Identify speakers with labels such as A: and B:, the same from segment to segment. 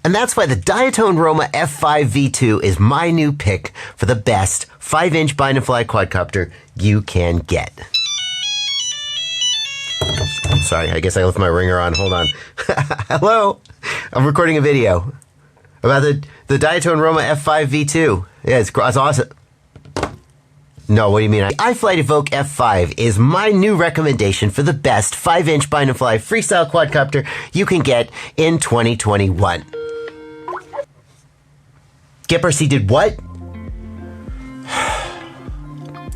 A: And that's why the Diatone Roma F5 V2 is my new pick for the best 5-inch bind and fly quadcopter you can get. Sorry, I guess I left my ringer on. Hold on. Hello. I'm recording a video about the Diatone Roma F5 V2. Yeah, it's awesome. No, what do you mean? iFlight Evoque F5 is my new recommendation for the best 5-inch bind and fly freestyle quadcopter you can get in 2021. GEPRC did what?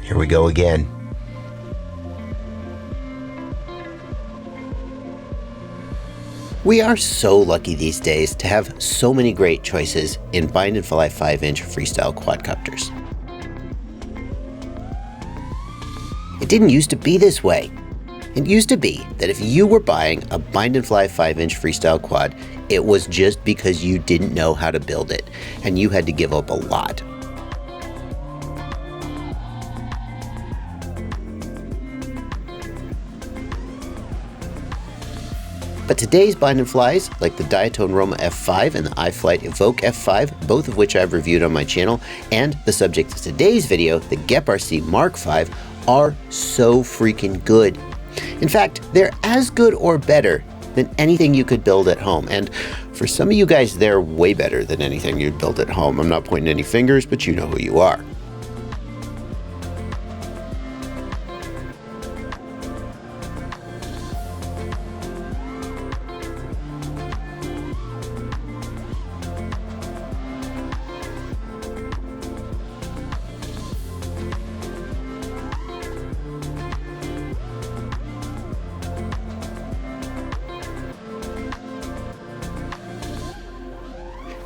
A: Here we go again. We are so lucky these days to have so many great choices in bind and fly 5-inch freestyle quadcopters. It didn't used to be this way. It used to be that if you were buying a bind and fly 5-inch freestyle quad, it was just because you didn't know how to build it, and you had to give up a lot. But today's bind and flies, like the Diatone Roma F5 and the iFlight Evoque F5, both of which I've reviewed on my channel, and the subject of today's video, the GEPRC Mark V, are so freaking good. In fact, they're as good or better than anything you could build at home. And for some of you guys, they're way better than anything you'd build at home. I'm not pointing any fingers, but you know who you are.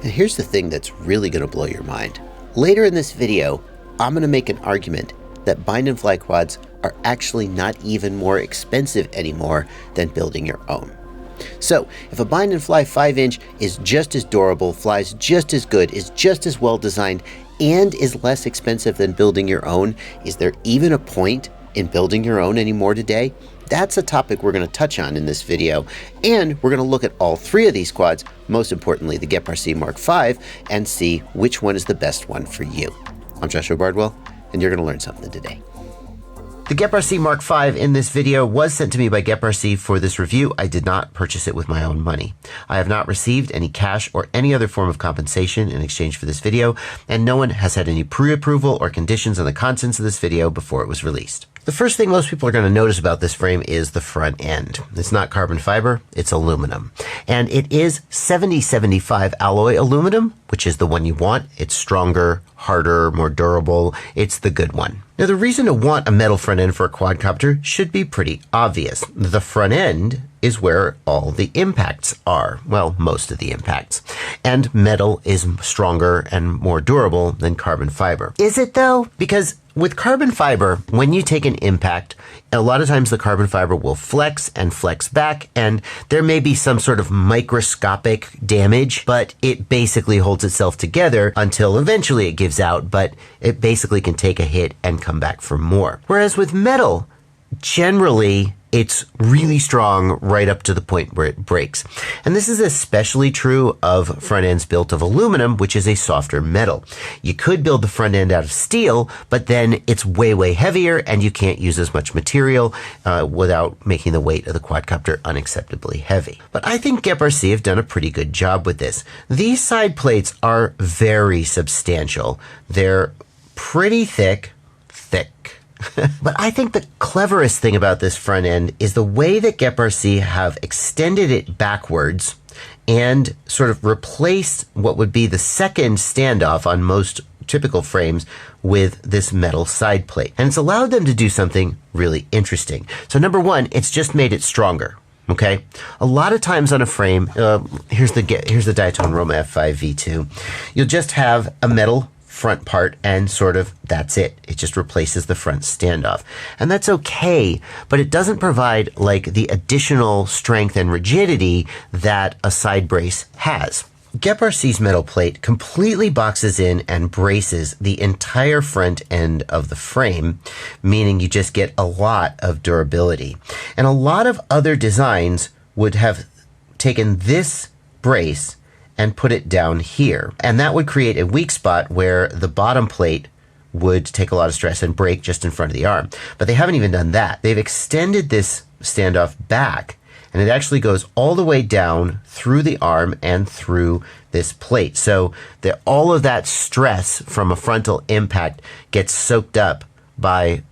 A: And here's the thing that's really going to blow your mind. Later in this video, I'm going to make an argument that bind and fly quads are actually not even more expensive anymore than building your own. So if a bind and fly 5-inch is just as durable, flies just as good, is just as well designed, and is less expensive than building your own, is there even a point in building your own anymore today? That's a topic we're going to touch on in this video, and we're going to look at all three of these quads, most importantly the GEPRC Mark V, and see which one is the best one for you. I'm Joshua Bardwell, and you're going to learn something today. The GEPRC Mark V in this video was sent to me by GEPRC for this review. I did not purchase it with my own money. I have not received any cash or any other form of compensation in exchange for this video, and no one has had any pre-approval or conditions on the contents of this video before it was released. The first thing most people are going to notice about this frame is the front end. It's not carbon fiber, it's aluminum. And it is 7075 alloy aluminum, which is the one you want. It's stronger, harder, more durable. It's the good one. Now, the reason to want a metal front end for a quadcopter should be pretty obvious. The front end is where all the impacts are. Well, most of the impacts. And metal is stronger and more durable than carbon fiber. Is it though? Because with carbon fiber, when you take an impact, a lot of times the carbon fiber will flex and flex back, and there may be some sort of microscopic damage, but it basically holds itself together until eventually it gives out, but it basically can take a hit and come back for more. Whereas with metal, generally, it's really strong right up to the point where it breaks. And this is especially true of front ends built of aluminum, which is a softer metal. You could build the front end out of steel, but then it's way, way heavier and you can't use as much material without making the weight of the quadcopter unacceptably heavy. But I think GEPRC have done a pretty good job with this. These side plates are very substantial. They're pretty thick. But I think the cleverest thing about this front end is the way that GEPRC have extended it backwards and sort of replaced what would be the second standoff on most typical frames with this metal side plate. And it's allowed them to do something really interesting. So number one, it's just made it stronger. Okay, a lot of times on a frame, here's the Diatone Roma F5 V2. You'll just have a metal front part and sort of that's it. It just replaces the front standoff. And that's okay, but it doesn't provide like the additional strength and rigidity that a side brace has. GEPRC's metal plate completely boxes in and braces the entire front end of the frame, meaning you just get a lot of durability. And a lot of other designs would have taken this brace and put it down here. And that would create a weak spot where the bottom plate would take a lot of stress and break just in front of the arm. But they haven't even done that. They've extended this standoff back, and it actually goes all the way down through the arm and through this plate. So that all of that stress from a frontal impact gets soaked up by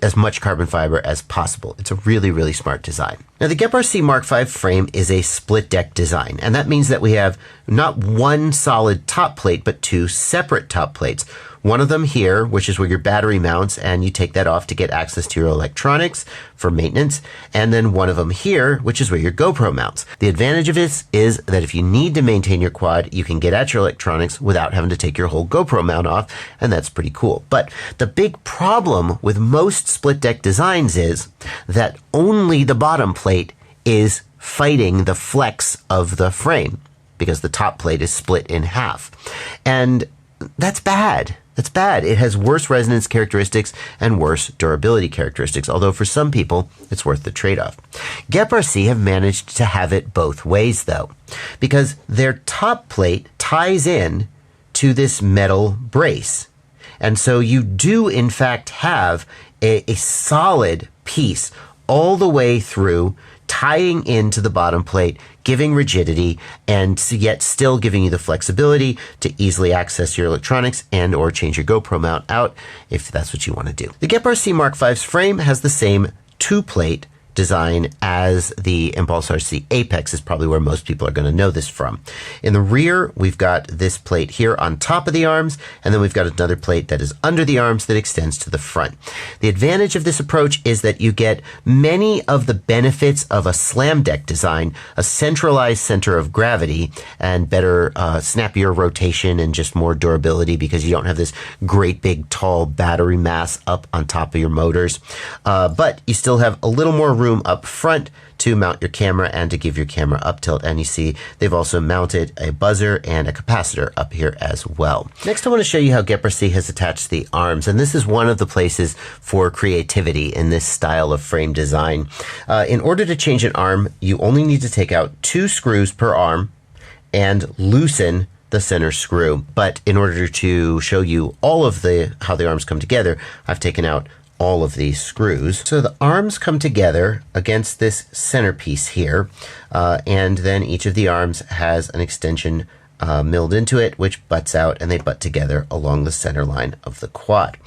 A: as much carbon fiber as possible. It's a really, really smart design. Now, the GEPRC Mark V frame is a split deck design, and that means that we have not one solid top plate, but two separate top plates. One of them here, which is where your battery mounts, and you take that off to get access to your electronics for maintenance. And then one of them here, which is where your GoPro mounts. The advantage of this is that if you need to maintain your quad, you can get at your electronics without having to take your whole GoPro mount off, and that's pretty cool. But the big problem with most split deck designs is that only the bottom plate is fighting the flex of the frame because the top plate is split in half. And that's bad. That's bad. It has worse resonance characteristics and worse durability characteristics, although for some people, it's worth the trade-off. GEPRC have managed to have it both ways, though, because their top plate ties in to this metal brace. And so you do, in fact, have a solid piece all the way through, tying into the bottom plate, giving rigidity, and yet still giving you the flexibility to easily access your electronics and or change your GoPro mount out if that's what you want to do. The GEPRC Mark V's frame has the same two-plate design as the Impulse RC Apex is probably where most people are going to know this from. In the rear, we've got this plate here on top of the arms, and then we've got another plate that is under the arms that extends to the front. The advantage of this approach is that you get many of the benefits of a slam deck design, a centralized center of gravity, and better snappier rotation and just more durability because you don't have this great big tall battery mass up on top of your motors. But you still have a little more room up front to mount your camera and to give your camera up tilt. And you see they've also mounted a buzzer and a capacitor up here as well. Next, I want to show you how GEPRC has attached the arms. And this is one of the places for creativity in this style of frame design. In order to change an arm, you only need to take out 2 screws per arm and loosen the center screw. But in order to show you all of how the arms come together, I've taken out all of these screws. So the arms come together against this centerpiece here, and then each of the arms has an extension milled into it, which butts out, and they butt together along the center line of the quad.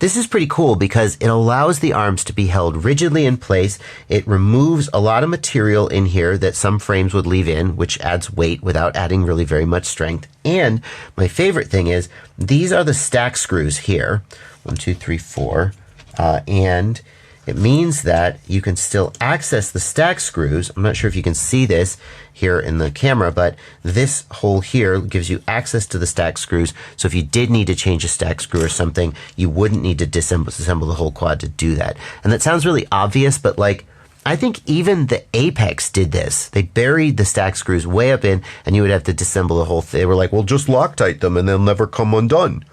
A: This is pretty cool because it allows the arms to be held rigidly in place. It removes a lot of material in here that some frames would leave in, which adds weight without adding really very much strength. And my favorite thing is these are the stack screws here. 1, 2, 3, 4. And it means that you can still access the stack screws. I'm not sure if you can see this here in the camera, but this hole here gives you access to the stack screws. So if you did need to change a stack screw or something, you wouldn't need to disassemble the whole quad to do that. And that sounds really obvious, but like, I think even the Apex did this. They buried the stack screws way up in, and you would have to disassemble the whole thing. They were like, well, just Loctite them and they'll never come undone.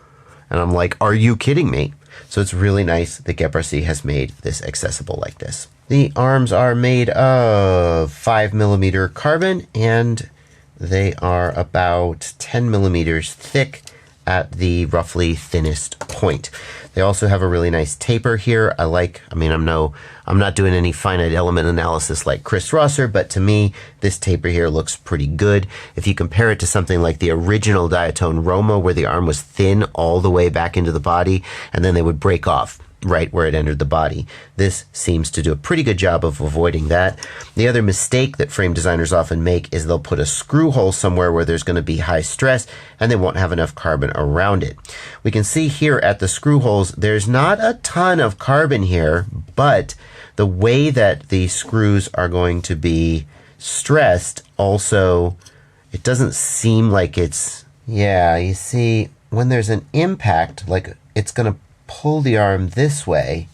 A: And I'm like, are you kidding me? So it's really nice that GEPRC has made this accessible like this. The arms are made of 5mm carbon, and they are about 10 millimeters thick at the roughly thinnest point. They also have a really nice taper here. I'm not doing any finite element analysis like Chris Rosser, but to me, this taper here looks pretty good. If you compare it to something like the original Diatone Roma, where the arm was thin all the way back into the body, and then they would break off right where it entered the body. This seems to do a pretty good job of avoiding that. The other mistake that frame designers often make is they'll put a screw hole somewhere where there's going to be high stress and they won't have enough carbon around it. We can see here at the screw holes, there's not a ton of carbon here, but the way that the screws are going to be stressed also, it doesn't seem like it's, you see, when there's an impact, like it's going to pull the arm this way,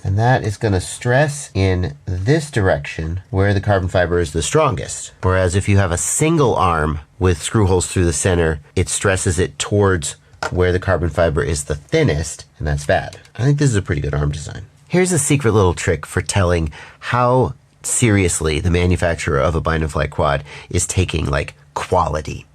A: and that is going to stress in this direction where the carbon fiber is the strongest. Whereas if you have a single arm with screw holes through the center, it stresses it towards where the carbon fiber is the thinnest, and that's bad. I think this is a pretty good arm design. Here's a secret little trick for telling how seriously the manufacturer of a bind and fly quad is taking like quality.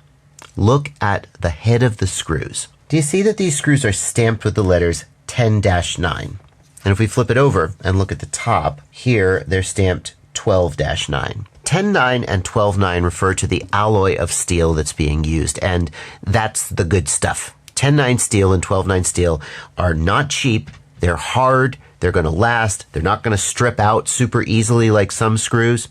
A: look at the head of the screws. Do you see that these screws are stamped with the letters 10-9? And if we flip it over and look at the top, here they're stamped 12-9. 10-9 and 12-9 refer to the alloy of steel that's being used, and that's the good stuff. 10-9 steel and 12-9 steel are not cheap. They're hard. They're going to last. They're not going to strip out super easily like some screws.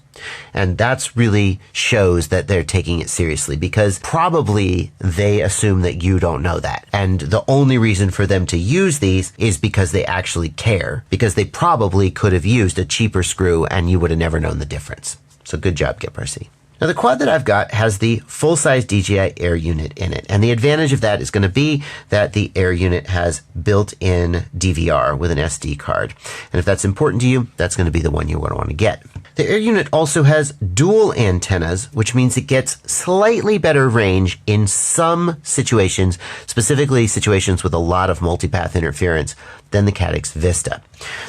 A: And that's really shows that they're taking it seriously, because probably they assume that you don't know that. And the only reason for them to use these is because they actually care, because they probably could have used a cheaper screw and you would have never known the difference. So good job, GEPRC. Now the quad that I've got has the full-size DJI Air Unit in it. And the advantage of that is going to be that the Air Unit has built-in DVR with an SD card. And if that's important to you, that's going to be the one you're going to want to get. The Air Unit also has dual antennas, which means it gets slightly better range in some situations, specifically situations with a lot of multipath interference, than the Caddx Vista.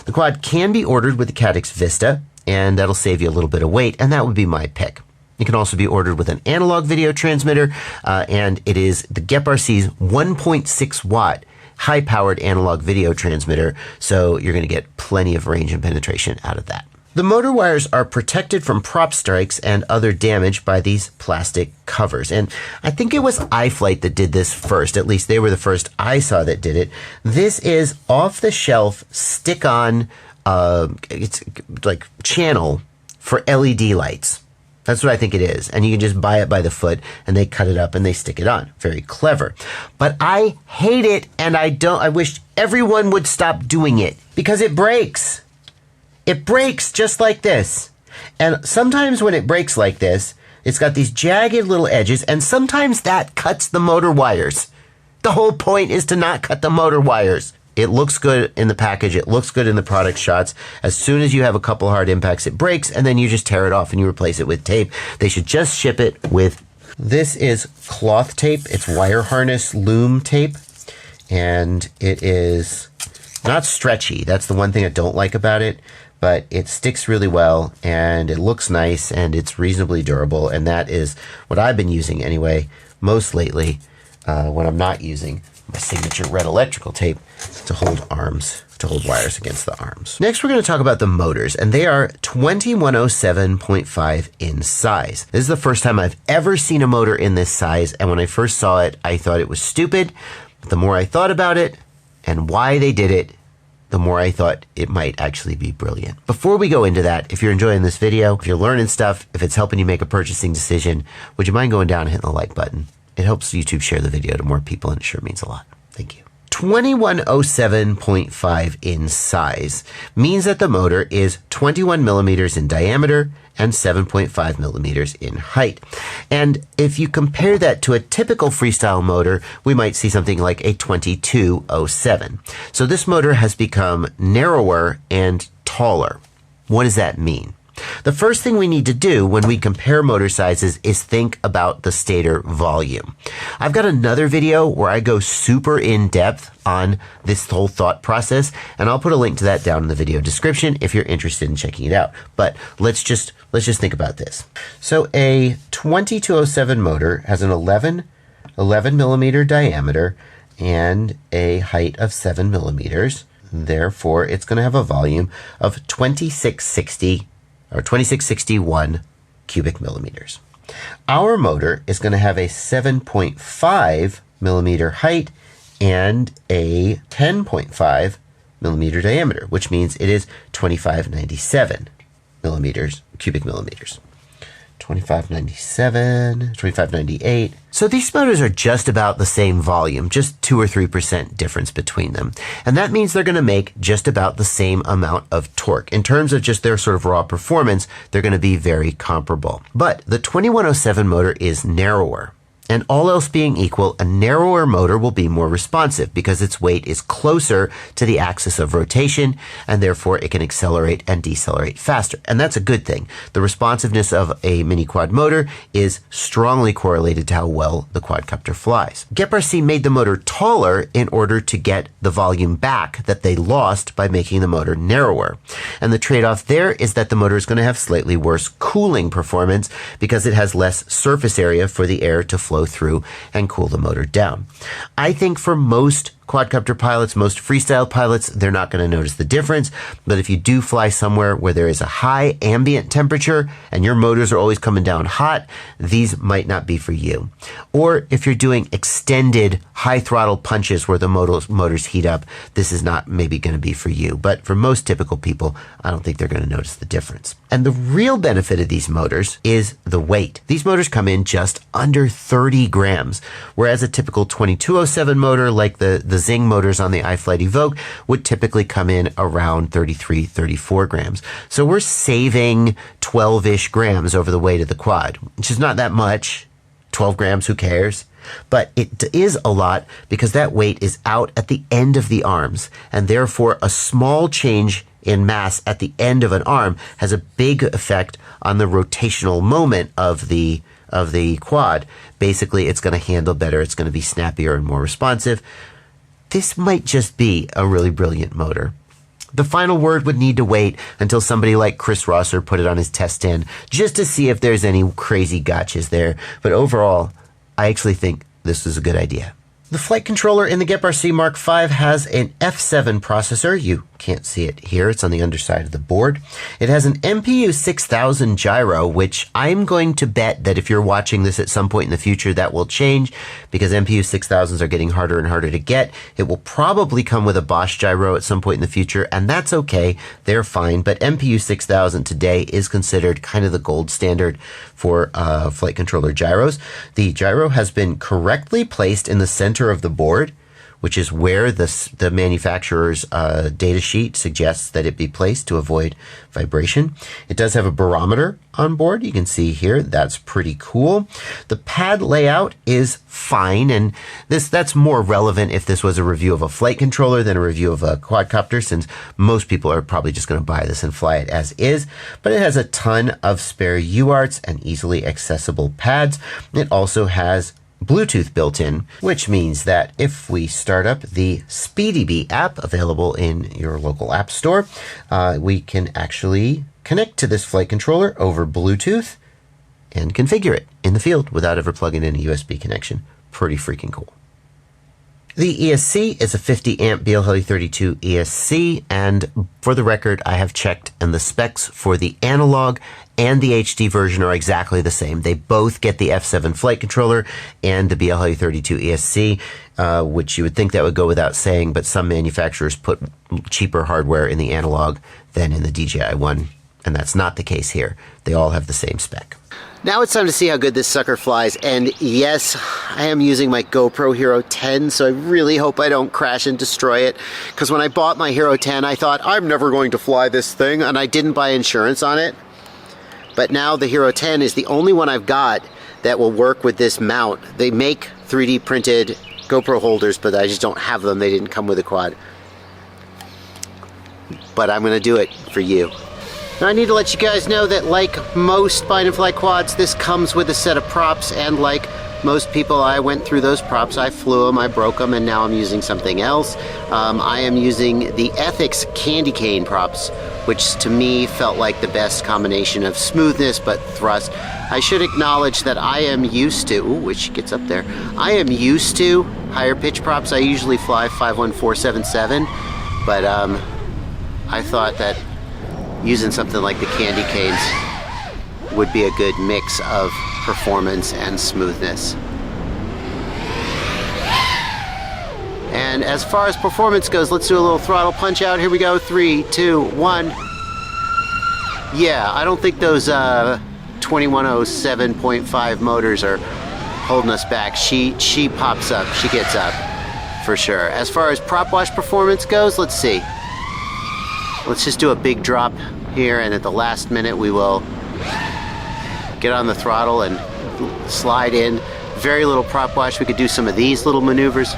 A: The quad can be ordered with the Caddx Vista, and that'll save you a little bit of weight, and that would be my pick. It can also be ordered with an analog video transmitter, and it is the GEPRC's 1.6 watt high-powered analog video transmitter, so you're going to get plenty of range and penetration out of that. The motor wires are protected from prop strikes and other damage by these plastic covers. And I think it was iFlight that did this first. At least they were the first I saw that did it. This is off-the-shelf stick-on, it's like channel for LED lights. That's what I think it is. And you can just buy it by the foot and they cut it up and they stick it on. Very clever. But I hate it, and I wish everyone would stop doing it because it breaks. It breaks just like this. And sometimes when it breaks like this, it's got these jagged little edges, and sometimes that cuts the motor wires. The whole point is to not cut the motor wires. It looks good in the package. It looks good in the product shots. As soon as you have a couple hard impacts, it breaks, and then you just tear it off and you replace it with tape. They should just ship it with, this is cloth tape. It's wire harness loom tape, and it is not stretchy. That's the one thing I don't like about it, but it sticks really well, and it looks nice, and it's reasonably durable, and that is what I've been using anyway, most lately, when I'm not using my signature red electrical tape to hold arms, to hold wires against the arms. Next, we're going to talk about the motors, and they are 2107.5 in size. This is the first time I've ever seen a motor in this size, and when I first saw it, I thought it was stupid. But the more I thought about it and why they did it, the more I thought it might actually be brilliant. Before we go into that, if you're enjoying this video, if you're learning stuff, if it's helping you make a purchasing decision, would you mind going down and hitting the like button? It helps YouTube share the video to more people, and it sure means a lot. Thank you. 2107.5 in size means that the motor is 21 millimeters in diameter and 7.5 millimeters in height. And if you compare that to a typical freestyle motor, we might see something like a 2207. So this motor has become narrower and taller. What does that mean? The first thing we need to do when we compare motor sizes is think about the stator volume. I've got another video where I go super in depth on this whole thought process, and I'll put a link to that down in the video description if you're interested in checking it out. But let's just think about this. So a 2207 motor has an 11 millimeter diameter and a height of 7 millimeters. Therefore, it's going to have a volume of 2661 cubic millimeters. Our motor is going to have a 7.5 millimeter height and a 10.5 millimeter diameter, which means it is 2597 cubic millimeters. 2597, 2598. So these motors are just about the same volume, just 2 or 3% difference between them. And that means they're going to make just about the same amount of torque. In terms of just their sort of raw performance, they're going to be very comparable. But the 2107 motor is narrower. And all else being equal, a narrower motor will be more responsive because its weight is closer to the axis of rotation, and therefore it can accelerate and decelerate faster. And that's a good thing. The responsiveness of a mini quad motor is strongly correlated to how well the quadcopter flies. GEPRC made the motor taller in order to get the volume back that they lost by making the motor narrower. And the trade-off there is that the motor is going to have slightly worse cooling performance because it has less surface area for the air to flow flow through and cool the motor down. I think for most quadcopter pilots, most freestyle pilots, they're not going to notice the difference. But if you do fly somewhere where there is a high ambient temperature and your motors are always coming down hot, these might not be for you. Or if you're doing extended high throttle punches where the motors heat up, this is not maybe going to be for you. But for most typical people, I don't think they're going to notice the difference. And the real benefit of these motors is the weight. These motors come in just under 30 grams, whereas a typical 2207 motor like the Zing motors on the iFlight Evoque would typically come in around 33, 34 grams. So we're saving 12-ish grams over the weight of the quad, which is not that much. 12 grams, who cares? But it is a lot because that weight is out at the end of the arms, and therefore a small change in mass at the end of an arm has a big effect on the rotational moment of the quad. Basically, it's going to handle better. It's going to be snappier and more responsive. This might just be a really brilliant motor. The final word would need to wait until somebody like Chris Rosser put it on his test stand just to see if there's any crazy gotchas there. But overall, I actually think this is a good idea. The flight controller in the GEPRC Mark V has an F7 processor. You can't see it here. It's on the underside of the board. It has an MPU 6000 gyro, which I'm going to bet that if you're watching this at some point in the future, that will change because MPU 6000s are getting harder and harder to get. It will probably come with a Bosch gyro at some point in the future, and that's okay. They're fine, but MPU 6000 today is considered kind of the gold standard for flight controller gyros. The gyro has been correctly placed in the center of the board, which is where the manufacturer's data sheet suggests that it be placed to avoid vibration. It does have a barometer on board. You can see here, that's pretty cool. The pad layout is fine, and that's more relevant if this was a review of a flight controller than a review of a quadcopter, since most people are probably just going to buy this and fly it as is. But it has a ton of spare UARTs and easily accessible pads. It also has Bluetooth built in, which means that if we start up the SpeedyBee app available in your local app store, we can actually connect to this flight controller over Bluetooth and configure it in the field without ever plugging in a USB connection. Pretty freaking cool. The ESC is a 50 amp BLW32 ESC, and for the record, I have checked, and the specs for the analog and the HD version are exactly the same. They both get the F7 flight controller and the BLW32 ESC, which you would think that would go without saying, but some manufacturers put cheaper hardware in the analog than in the DJI one, and that's not the case here. They all have the same spec. Now it's time to see how good this sucker flies, and yes, I am using my GoPro Hero 10, so I really hope I don't crash and destroy it, because when I bought my Hero 10, I thought, I'm never going to fly this thing, and I didn't buy insurance on it. But now the Hero 10 is the only one I've got that will work with this mount. They make 3D printed GoPro holders, but I just don't have them. They didn't come with a quad. But I'm going to do it for you. Now I need to let you guys know that like most bind and fly quads, this comes with a set of props, and like most people, I went through those props, I flew them, I broke them, and now I'm using something else. I am using the Ethics candy cane props, which to me felt like the best combination of smoothness but thrust. I should acknowledge that I am used to, ooh, which gets up there, I am used to higher pitch props. I usually fly 51477, but I thought that using something like the candy canes would be a good mix of performance and smoothness. And as far as performance goes, let's do a little throttle punch out. Here we go, 3, 2, 1. Yeah, I don't think those 2107.5 motors are holding us back. She pops up, she gets up for sure. As far as prop wash performance goes, let's see. Let's just do a big drop here, and at the last minute we will get on the throttle and slide in. Very little prop wash. We could do some of these little maneuvers.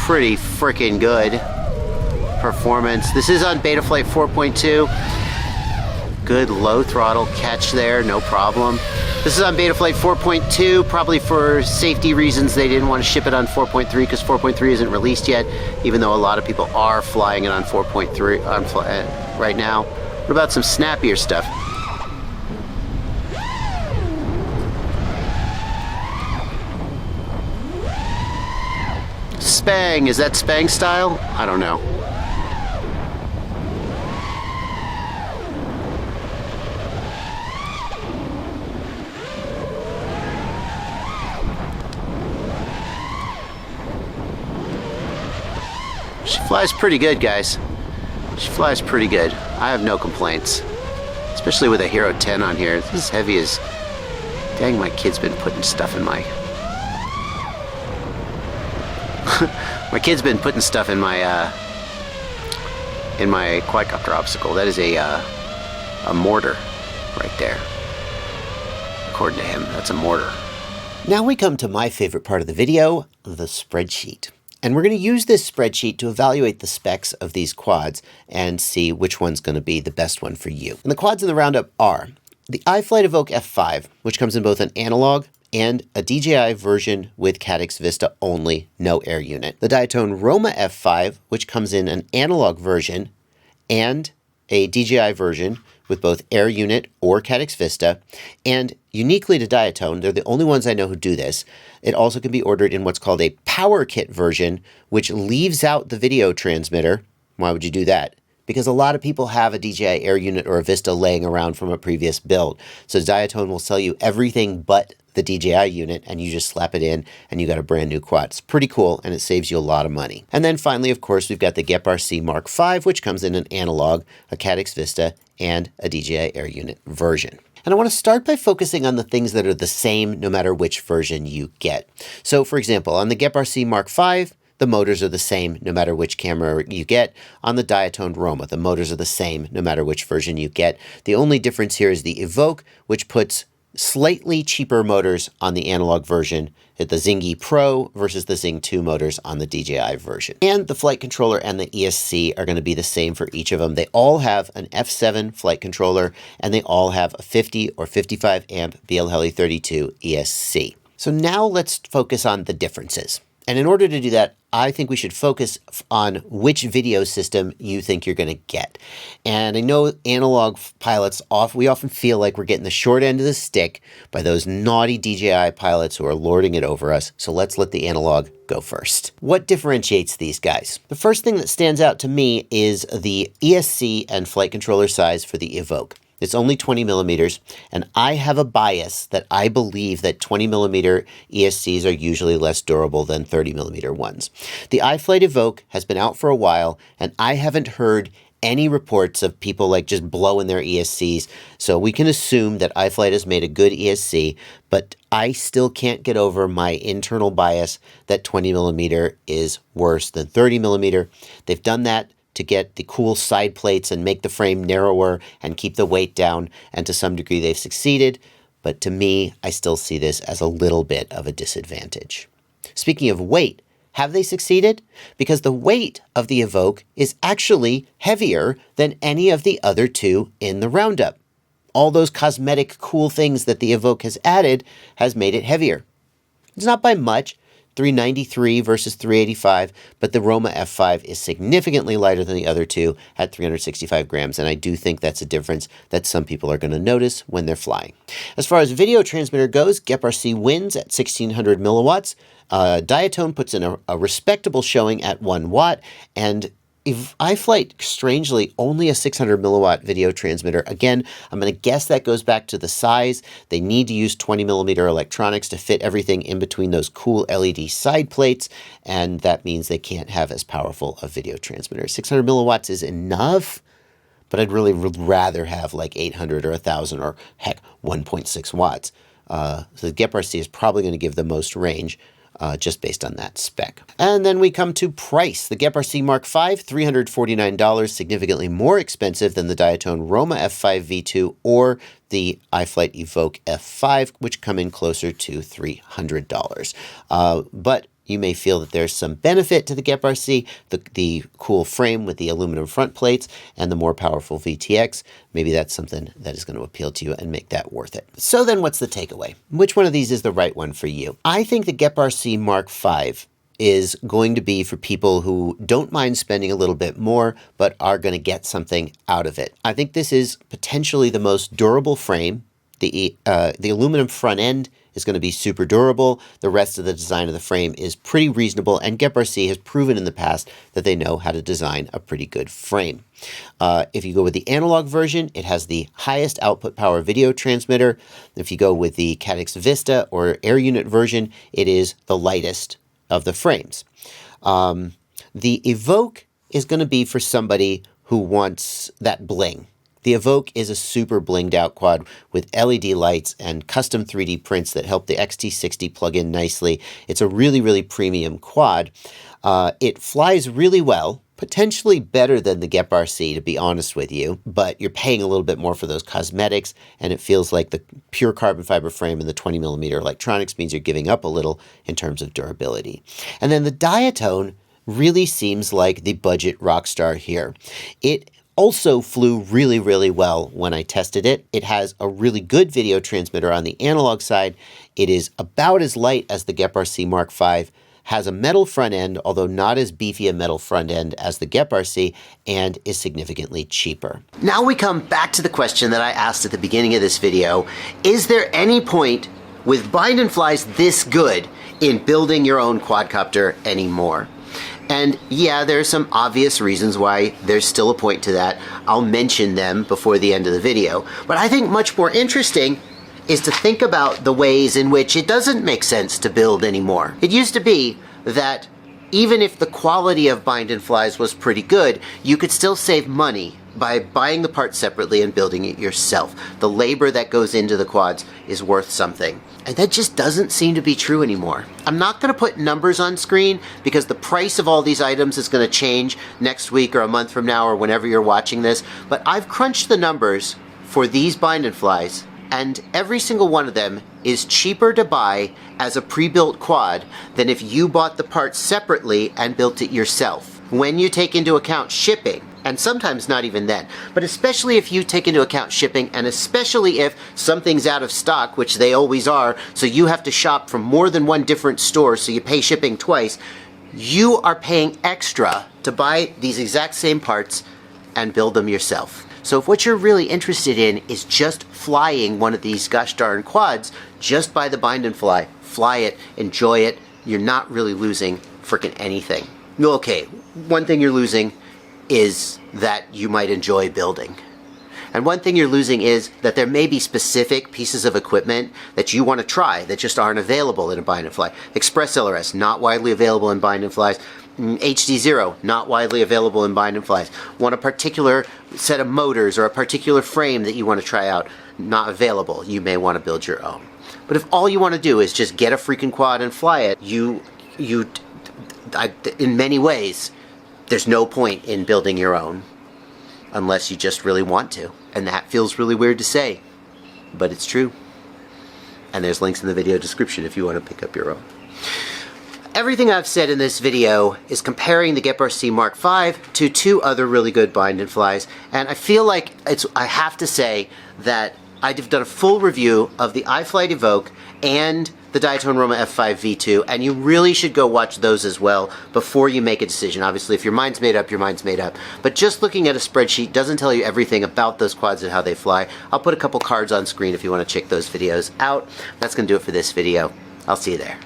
A: Pretty freaking good performance. This is on Betaflight 4.2. Good low throttle catch there, no problem. This is on Betaflight 4.2, probably for safety reasons they didn't want to ship it on 4.3 because 4.3 isn't released yet, even though a lot of people are flying it on 4.3 right now. What about some snappier stuff? Spang, is that Spang style? I don't know. She flies pretty good, guys. She flies pretty good. I have no complaints. Especially with a Hero 10 on here. It's as heavy as... Dang, my kid's been putting stuff in my... my kid's been putting stuff in my quadcopter obstacle. That is a mortar right there. According to him, that's a mortar. Now we come to my favorite part of the video, the spreadsheet. And we're going to use this spreadsheet to evaluate the specs of these quads and see which one's going to be the best one for you. And the quads in the roundup are the iFlight Evoque F5, which comes in both an analog and a DJI version with Caddx Vista only, no Air Unit. The Diatone Roma F5, which comes in an analog version and a DJI version with both Air Unit or Caddx Vista. And uniquely to Diatone, they're the only ones I know who do this. It also can be ordered in what's called a power kit version, which leaves out the video transmitter. Why would you do that? Because a lot of people have a DJI Air Unit or a Vista laying around from a previous build. So Diatone will sell you everything but the DJI unit, and you just slap it in and you got a brand new quad. It's pretty cool, and it saves you a lot of money. And then finally, of course, we've got the GEPRC Mark 5, which comes in an analog, a Caddx Vista, and a DJI Air Unit version. And I want to start by focusing on the things that are the same no matter which version you get. So for example, on the GEPRC Mark 5, the motors are the same no matter which camera you get. On the Diatone Roma, the motors are the same no matter which version you get. The only difference here is the Evoque, which puts slightly cheaper motors on the analog version at the Zingy Pro versus the Zing 2 motors on the DJI version. And the flight controller and the ESC are going to be the same for each of them. They all have an F7 flight controller, and they all have a 50 or 55 amp BL-Heli32 ESC. So now let's focus on the differences. And in order to do that, I think we should focus on which video system you think you're going to get. And I know analog pilots, we often feel like we're getting the short end of the stick by those naughty DJI pilots who are lording it over us. So let's let the analog go first. What differentiates these guys? The first thing that stands out to me is the ESC and flight controller size for the Evoque. It's only 20 millimeters, and I have a bias that I believe that 20 millimeter ESCs are usually less durable than 30 millimeter ones. The iFlight Evoque has been out for a while, and I haven't heard any reports of people like just blowing their ESCs, so we can assume that iFlight has made a good ESC, but I still can't get over my internal bias that 20 millimeter is worse than 30 millimeter. They've done that to get the cool side plates and make the frame narrower and keep the weight down, and to some degree they've succeeded, but to me, I still see this as a little bit of a disadvantage. Speaking of weight, have they succeeded? Because the weight of the Evoque is actually heavier than any of the other two in the roundup. All those cosmetic cool things that the Evoque has added has made it heavier. It's not by much, 393 versus 385, but the Roma F5 is significantly lighter than the other two at 365 grams, and I do think that's a difference that some people are going to notice when they're flying. As far as video transmitter goes, GEPRC wins at 1600 milliwatts. Diatone puts in a respectable showing at 1 watt, and iFlight, strangely, only a 600 milliwatt video transmitter. Again, I'm going to guess that goes back to the size. They need to use 20 millimeter electronics to fit everything in between those cool LED side plates, and that means they can't have as powerful a video transmitter. 600 milliwatts is enough, but I'd really rather have like 800 or 1,000 or heck, 1.6 watts. So the GEPRC is probably going to give the most range. Just based on that spec. And then we come to price. The GEPRC Mark V, $349, significantly more expensive than the Diatone Roma F5 V2 or the iFlight Evoque F5, which come in closer to $300. But you may feel that there's some benefit to the GEPRC, the cool frame with the aluminum front plates and the more powerful VTX. Maybe that's something that is going to appeal to you and make that worth it. So then what's the takeaway? Which one of these is the right one for you? I think the GEPRC Mark V is going to be for people who don't mind spending a little bit more, but are going to get something out of it. I think this is potentially the most durable frame. The aluminum front end is going to be super durable. The rest of the design of the frame is pretty reasonable, and GEPRC has proven in the past that they know how to design a pretty good frame. If you go with the analog version, it has the highest output power video transmitter. If you go with the Caddx Vista or Air Unit version, it is the lightest of the frames. The Evoque is going to be for somebody who wants that bling. The Evoque is a super blinged out quad with LED lights and custom 3D prints that help the XT60 plug in nicely. It's a really, really premium quad. It flies really well, potentially better than the GEPRC, to be honest with you, but you're paying a little bit more for those cosmetics, and it feels like the pure carbon fiber frame and the 20mm electronics means you're giving up a little in terms of durability. And then the Diatone really seems like the budget rock star here. It also flew really, really well when I tested it. It has a really good video transmitter on the analog side. It is about as light as the GEPRC Mark V, has a metal front end, although not as beefy a metal front end as the GEPRC, and is significantly cheaper. Now we come back to the question that I asked at the beginning of this video. Is there any point with bind and flies this good in building your own quadcopter anymore? And yeah, there are some obvious reasons why there's still a point to that. I'll mention them before the end of the video. But I think much more interesting is to think about the ways in which it doesn't make sense to build anymore. It used to be that even if the quality of bind and flies was pretty good, you could still save money by buying the parts separately and building it yourself. The labor that goes into the quads is worth something. And that just doesn't seem to be true anymore. I'm not going to put numbers on screen because the price of all these items is going to change next week or a month from now or whenever you're watching this. But I've crunched the numbers for these bind and flies, and every single one of them is cheaper to buy as a pre-built quad than if you bought the parts separately and built it yourself. When you take into account shipping, and sometimes not even then, but especially if you take into account shipping, and especially if something's out of stock, which they always are, so you have to shop from more than one different store, so you pay shipping twice, you are paying extra to buy these exact same parts and build them yourself. So if what you're really interested in is just flying one of these gosh darn quads, just buy the bind and fly it, enjoy it. You're not really losing frickin' anything. Okay, one thing you're losing is that you might enjoy building. And one thing you're losing is that there may be specific pieces of equipment that you want to try that just aren't available in a bind and fly. Express LRS, not widely available in bind and flies. HD0, not widely available in bind and flies. Want a particular set of motors or a particular frame that you want to try out, not available. You may want to build your own. But if all you want to do is just get a freaking quad and fly it, in many ways, there's no point in building your own unless you just really want to. And that feels really weird to say, but it's true. And there's links in the video description if you want to pick up your own. Everything I've said in this video is comparing the GEPRC Mark V to two other really good bind and flies, and I feel like I have to say that I've done a full review of the iFlight Evoque and the Diatone Roma F5 V2, and you really should go watch those as well before you make a decision. Obviously, if your mind's made up, your mind's made up. But just looking at a spreadsheet doesn't tell you everything about those quads and how they fly. I'll put a couple cards on screen if you want to check those videos out. That's going to do it for this video. I'll see you there.